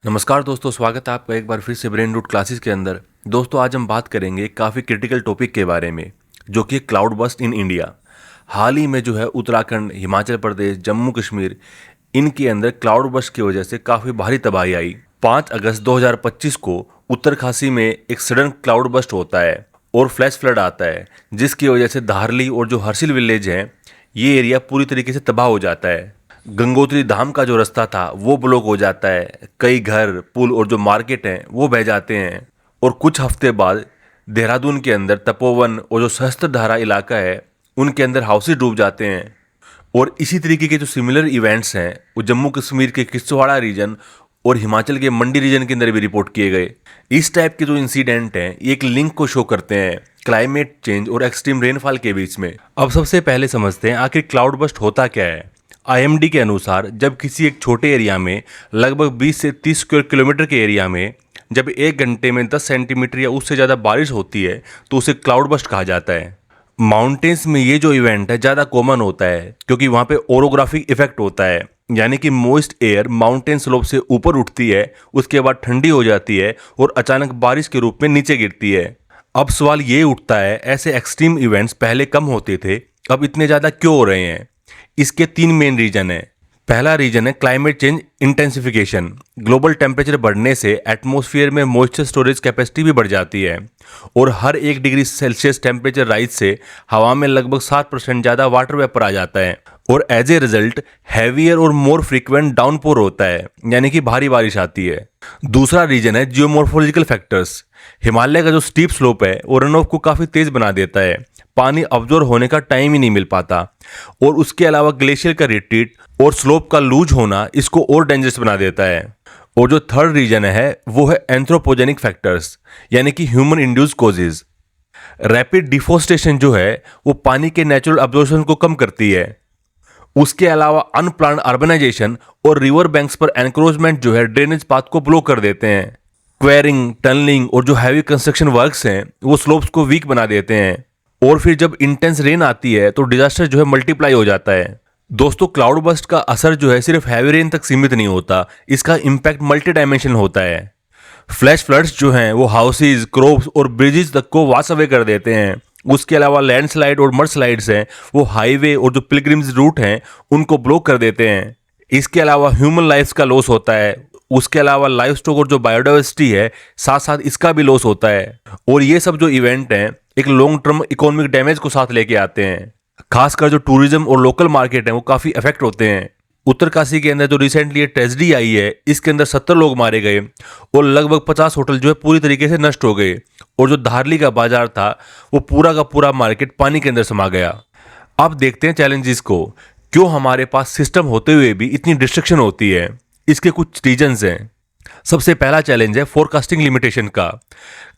नमस्कार दोस्तों, स्वागत है आपका एक बार फिर से ब्रेन रूट क्लासेस के अंदर। दोस्तों, आज हम बात करेंगे काफ़ी क्रिटिकल टॉपिक के बारे में, जो कि क्लाउड बस्ट इन इंडिया। हाल ही में जो है उत्तराखंड, हिमाचल प्रदेश, जम्मू कश्मीर, इनके अंदर क्लाउड बस्ट की वजह से काफ़ी भारी तबाही आई। 5 अगस्त 2025 को उत्तरकाशी में एक सडन क्लाउड बस्ट होता है और फ्लैश फ्लड आता है, जिसकी वजह से धारली और जो हर्षिल विलेज हैं, ये एरिया पूरी तरीके से तबाह हो जाता है। गंगोत्री धाम का जो रास्ता था वो ब्लॉक हो जाता है। कई घर, पुल और जो मार्केट हैं वो बह जाते हैं। और कुछ हफ्ते बाद देहरादून के अंदर तपोवन और जो सहस्त्रधारा इलाका है उनके अंदर हाउसेज डूब जाते हैं। और इसी तरीके के जो सिमिलर इवेंट्स हैं वो जम्मू कश्मीर के किश्तवाड़ा रीजन और हिमाचल के मंडी रीजन के अंदर भी रिपोर्ट किए गए। इस टाइप के जो इंसिडेंट हैं ये एक लिंक को शो करते हैं क्लाइमेट चेंज और एक्सट्रीम रेनफॉल के बीच में। अब सबसे पहले समझते हैं आखिर क्लाउड बस्ट होता क्या है। आईएमडी के अनुसार जब किसी एक छोटे एरिया में लगभग 20 से 30 स्क्वायर किलोमीटर के एरिया में जब एक घंटे में 10 सेंटीमीटर या उससे ज़्यादा बारिश होती है तो उसे क्लाउड बस्ट कहा जाता है। माउंटेन्स में ये जो इवेंट है ज़्यादा कॉमन होता है क्योंकि वहाँ पे ओरोग्राफिक इफेक्ट होता है, यानी कि मॉइस्ट एयर माउंटेन स्लोप से ऊपर उठती है, उसके बाद ठंडी हो जाती है और अचानक बारिश के रूप में नीचे गिरती है। अब सवाल ये उठता है, ऐसे एक्सट्रीम इवेंट्स पहले कम होते थे, अब इतने ज़्यादा क्यों हो रहे हैं? इसके 3 मेन रीजन है। पहला रीजन है climate change intensification. Global temperature बढ़ने से एटमॉस्फेयर में मॉइस्चर स्टोरेज कैपेसिटी भी बढ़ जाती है और हर 1 डिग्री सेल्सियस टेम्परेचर राइज से हवा में लगभग 7% ज़्यादा वाटर वेपर आ जाता है और एज ए रिजल्ट हैवियर और मोर फ्रीक्वेंट डाउनपोर होता है, यानी कि भारी बारिश आती है। दूसरा रीजन है जियोमॉर्फोलॉजिकल फैक्टर्स। हिमालय का जो स्टीप स्लोप है वो रन ऑफ को काफ़ी तेज बना देता है, पानी अब्जॉर्ब होने का टाइम ही नहीं मिल पाता। और उसके अलावा ग्लेशियर का रिट्रीट और स्लोप का लूज होना इसको और डेंजरस बना देता है। और जो थर्ड रीजन है वो है एंथ्रोपोजेनिक फैक्टर्स, यानी कि human induce causes. Rapid deforestation जो है वो पानी के नेचुरल अब्जॉर्प्शन को कम करती है। उसके अलावा अनप्लान्ड अर्बनाइजेशन और रिवर बैंक्स पर एनक्रोचमेंट जो है ड्रेनेज पाथ को ब्लॉक कर देते हैं। क्वेरिंग, टनलिंग और जो हैवी कंस्ट्रक्शन वर्क्स हैं वो स्लोप्स को वीक बना देते हैं। और फिर जब इंटेंस रेन आती है तो डिजास्टर जो है मल्टीप्लाई हो जाता है। दोस्तों, क्लाउड बस्ट का असर जो है सिर्फ हैवी रेन तक सीमित नहीं होता, इसका इम्पैक्ट मल्टी डायमेंशनल होता है। फ्लैश फ्लड्स जो हैं वो हाउसेज, क्रॉप्स और ब्रिजेस तक को वॉश अवे कर देते हैं। उसके अलावा लैंडस्लाइड और मडस्लाइड्स हैं वो हाईवे और जो पिलग्रिम्स रूट हैं उनको ब्लॉक कर देते हैं। इसके अलावा ह्यूमन लाइफ्स का लॉस होता है। उसके अलावा लाइफ स्टॉक और जो बायोडाइवर्सिटी है साथ साथ इसका भी लॉस होता है। और ये सब जो इवेंट हैं एक लॉन्ग टर्म इकोनॉमिक डैमेज को साथ लेके आते हैं। खासकर जो टूरिज्म और लोकल मार्केट है वो काफ़ी अफेक्ट होते हैं। उत्तरकाशी के अंदर जो रिसेंटली ये ट्रेजेडी आई है इसके अंदर 70 लोग मारे गए और लगभग 50 होटल जो है पूरी तरीके से नष्ट हो गए। और जो धारली का बाजार था वो पूरा का पूरा मार्केट पानी के अंदर समा गया। अब देखते हैं चैलेंजेस को। क्यों हमारे पास सिस्टम होते हुए भी इतनी डिस्ट्रक्शन होती है? इसके कुछ रीजंस हैं। सबसे पहला चैलेंज है फोरकास्टिंग लिमिटेशन का।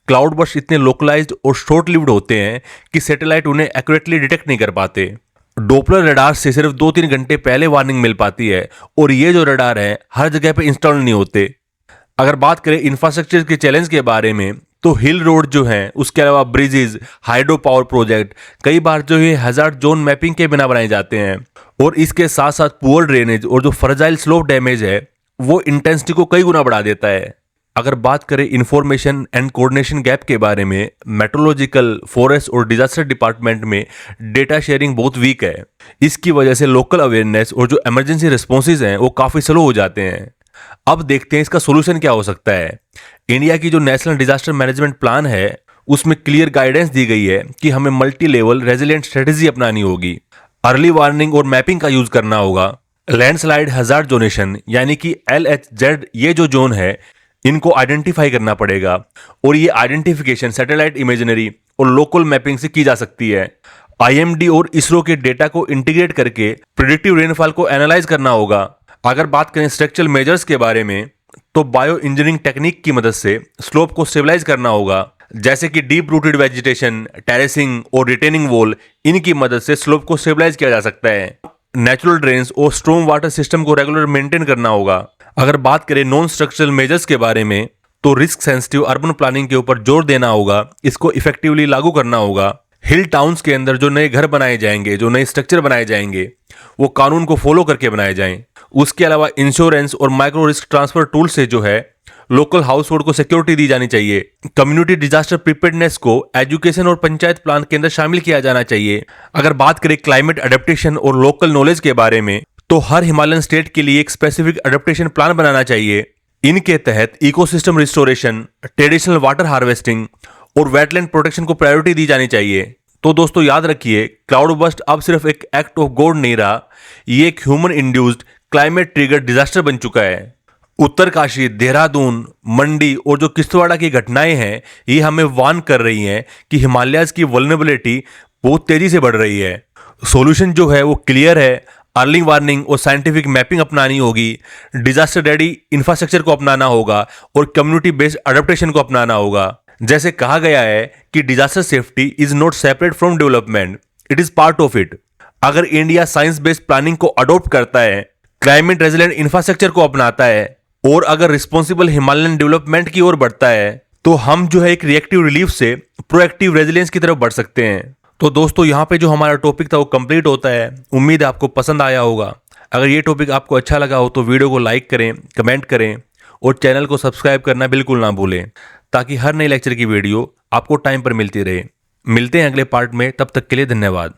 क्लाउड बस्ट इतने लोकलाइज्ड और शॉर्ट लिव्ड होते हैं कि सैटेलाइट उन्हें एक्यूरेटली डिटेक्ट नहीं कर पाते। डोपलर रडार से सिर्फ 2-3 घंटे पहले वार्निंग मिल पाती है और ये जो रडार है हर जगह पे इंस्टॉल नहीं होते। अगर बात करें इंफ्रास्ट्रक्चर के चैलेंज के बारे में तो हिल रोड जो हैं, उसके अलावा ब्रिजेस, हाइड्रो पावर प्रोजेक्ट कई बार जो है हैजार्ड जोन मैपिंग के बिना बनाए जाते हैं। और इसके साथ साथ पुअर ड्रेनेज और जो फ्रजाइल स्लोप डैमेज है वो इंटेंसिटी को कई गुना बढ़ा देता है। अगर बात करें इंफॉर्मेशन एंड कोऑर्डिनेशन गैप के बारे में, मेट्रोलॉजिकल, फॉरेस्ट और डिजास्टर डिपार्टमेंट में डेटा शेयरिंग बहुत वीक है। इसकी वजह से लोकल अवेयरनेस और जो इमरजेंसी रिस्पॉन्सेज हैं वो काफ़ी स्लो हो जाते हैं। अब देखते हैं इसका सोल्यूशन क्या हो सकता है। इंडिया की जो नेशनल डिजास्टर मैनेजमेंट प्लान है उसमें क्लियर गाइडेंस दी गई है कि हमें मल्टी लेवल रेजिलिएंट स्ट्रेटेजी अपनानी होगी। अर्ली वार्निंग और मैपिंग का यूज करना होगा। लैंडस्लाइड हजार्ड जोनेशन यानी कि LHZ ये जो जोन है इनको आइडेंटिफाई करना पड़ेगा और ये आइडेंटिफिकेशन सैटेलाइट इमेजनरी और लोकल मैपिंग से की जा सकती है। IMD और इसरो के डेटा को इंटीग्रेट करके प्रेडिक्टिव रेनफॉल को एनालाइज करना होगा। अगर बात करें स्ट्रक्चरल मेजर्स के बारे में तो बायो इंजीनियरिंग टेक्निक की मदद से स्लोप को स्टेबलाइज करना होगा, जैसे कि डीप रूटेड वेजिटेशन, टेरेसिंग और रिटेनिंग वॉल। इनकी मदद से स्लोप को स्टेबलाइज किया जा सकता है। नेचुरल ड्रेन्स और स्ट्रॉम वाटर सिस्टम को रेगुलर मेंटेन करना होगा। अगर बात करें नॉन स्ट्रक्चरल मेजर्स के बारे में तो रिस्क सेंसिटिव अर्बन प्लानिंग के ऊपर जोर देना होगा, इसको इफेक्टिवली लागू करना होगा। हिल टाउन्स के अंदर जो नए घर बनाए जाएंगे, जो नए स्ट्रक्चर बनाए जाएंगे वो कानून को फॉलो करके बनाए जाएं। उसके अलावा इंश्योरेंस और माइक्रो रिस्क ट्रांसफर टूल से जो है लोकल हाउस होल्ड को सिक्योरिटी दी जानी चाहिए। कम्युनिटी डिजास्टर प्रिपेयर्डनेस को एजुकेशन और पंचायत प्लान के अंदर शामिल किया जाना चाहिए। अगर बात करें क्लाइमेट अडेप्टेशन और लोकल नॉलेज के बारे में, तो हर हिमालयन स्टेट के लिए एक स्पेसिफिक अडेप्टेशन प्लान बनाना चाहिए। इनके तहत ecosystem restoration, traditional water harvesting और वेटलैंड प्रोटेक्शन को प्रायोरिटी दी जानी चाहिए। तो दोस्तों याद रखिए, क्लाउड बस्ट अब सिर्फ एक एक्ट ऑफ गॉड नहीं रहा, ये एक human induced climate trigger disaster बन चुका है। उत्तरकाशी, देहरादून, मंडी और जो किश्तवाड़ा की घटनाएं हैं, ये हमें वार्न कर रही हैं कि हिमालयाज की वल्नरेबिलिटी बहुत तेजी से बढ़ रही है। सॉल्यूशन जो है वो क्लियर है, अर्ली वार्निंग और साइंटिफिक मैपिंग अपनानी होगी, डिजास्टर रेडी इंफ्रास्ट्रक्चर को अपनाना होगा और कम्युनिटी बेस्ड अडेप्टेशन को अपनाना होगा। जैसे कहा गया है कि disaster safety is not separate from development, it is part of it. अगर इंडिया साइंस बेस्ड प्लानिंग को अडॉप्ट करता है, क्लाइमेट रेजिलेंट इंफ्रास्ट्रक्चर को अपनाता है और अगर रिस्पॉन्सिबल हिमालयन डेवलपमेंट की ओर बढ़ता है, तो हम जो है एक रिएक्टिव रिलीफ से प्रोएक्टिव रेजिलियंस की तरफ बढ़ सकते हैं। तो दोस्तों यहाँ पे जो हमारा टॉपिक था वो कंप्लीट होता है। उम्मीद है आपको पसंद आया होगा। अगर ये टॉपिक आपको अच्छा लगा हो तो वीडियो को लाइक करें, कमेंट करें और चैनल को सब्सक्राइब करना बिल्कुल ना भूलें, ताकि हर नए लेक्चर की वीडियो आपको टाइम पर मिलती रहे। मिलते हैं अगले पार्ट में, तब तक के लिए धन्यवाद।